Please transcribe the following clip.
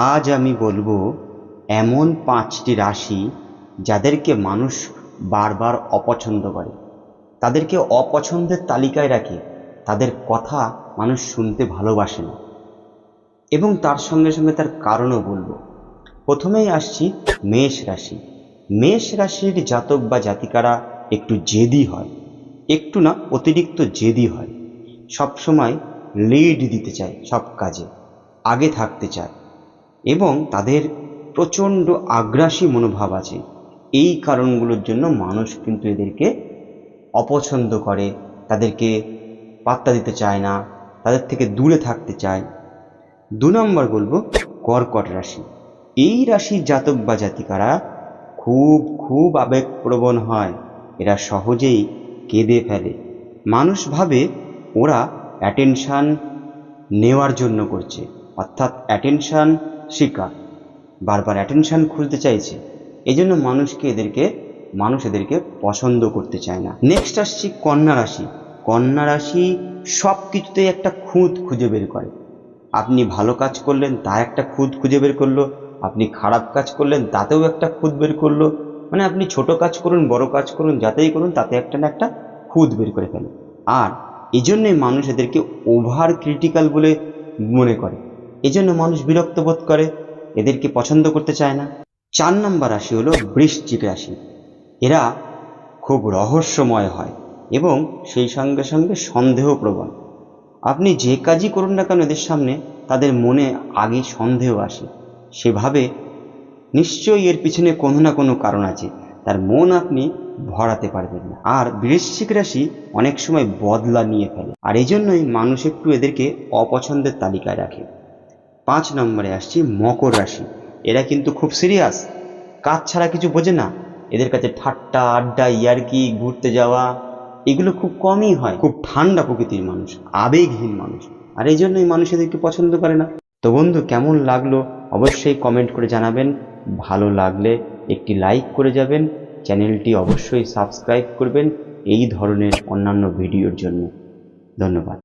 আজ আমি বলবো এমন 5টি রাশি যাদেরকে মানুষ বারবার অপছন্দ করে, তাদেরকে অপছন্দের তালিকায় রাখে, তাদের কথা মানুষ শুনতে ভালোবাসে না এবং তার সঙ্গে সঙ্গে তার কারণও বলবো। প্রথমেই আসছি মেষ রাশি। মেষ রাশির জাতক বা জাতিকারা একটু জেদি হয়, একটু না অতিরিক্ত জেদি হয়, সবসময় লিড দিতে চায়, সব কাজে আগে থাকতে চায় এবং তাদের প্রচণ্ড আগ্রাসী মনোভাব আছে। এই কারণগুলোর জন্য মানুষ কিন্তু এদেরকে অপছন্দ করে, তাদেরকে পাত্তা দিতে চায় না, তাদের থেকে দূরে থাকতে চায়। 2 নম্বর বলবো কর্কট রাশি। এই রাশির জাতক বা জাতিকারা খুব আবেগপ্রবণ হয়, এরা সহজেই কেঁদে ফেলে। মানুষ ভাবে ওরা অ্যাটেনশান নেওয়ার জন্য করছে, অর্থাৎ অ্যাটেনশান শিকার, বারবার অ্যাটেনশান খুঁজতে চাইছে, এই জন্য মানুষ এদেরকে পছন্দ করতে চায় না। নেক্সট আসছি কন্যা রাশি। কন্যা রাশি সব কিছুতেই একটা খুঁত খুঁজে বের করে। আপনি ভালো কাজ করলেন তা একটা খুঁত খুঁজে বের করলো, আপনি খারাপ কাজ করলেন তাতেও একটা খুঁত বের করলো, মানে আপনি ছোট কাজ করুন বড় কাজ করুন যাতেই করুন তাতে একটা না একটা খুঁত বের করে ফেলে। আর এই জন্যই মানুষ এদেরকে ওভার ক্রিটিক্যাল বলে মনে করে, এই জন্য মানুষ বিরক্ত বোধ করে, এদেরকে পছন্দ করতে চায় না। 4 নম্বর রাশি হলো বৃশ্চিক রাশি। এরা খুব রহস্যময় হয় এবং সেই সঙ্গে সঙ্গে সন্দেহপ্রবণ। আপনি যে কাজই করুন না কেন এদের সামনে, তাদের মনে আগে সন্দেহ আসে, সেভাবে নিশ্চয়ই এর পিছনে কোনো না কোনো কারণ আছে, তার মন আপনি ভরাতে পারবেন না। আর বৃশ্চিক রাশি অনেক সময় বদলা নিয়ে ফেলে, আর এই জন্যই মানুষ একটু এদেরকে অপছন্দের তালিকায় রাখে। 5 নম্বরে আসছি মকর রাশি। এরা কিন্তু খুব সিরিয়াস, কাজ ছাড়া কিছু বোঝে না, এদের কাছে ঠাট্টা আড্ডা ইয়ার্কি ঘুরতে যাওয়া এগুলো খুব কমই হয়। খুব ঠান্ডা প্রকৃতির মানুষ, আবেগহীন মানুষ, আর এই জন্যই মানুষ এদেরকে পছন্দ করে না। তো বন্ধু, কেমন লাগলো অবশ্যই কমেন্ট করে জানাবেন, ভালো লাগলে একটি লাইক করে যাবেন, চ্যানেলটি অবশ্যই সাবস্ক্রাইব করবেন এই ধরনের অন্যান্য ভিডিওর জন্য। ধন্যবাদ।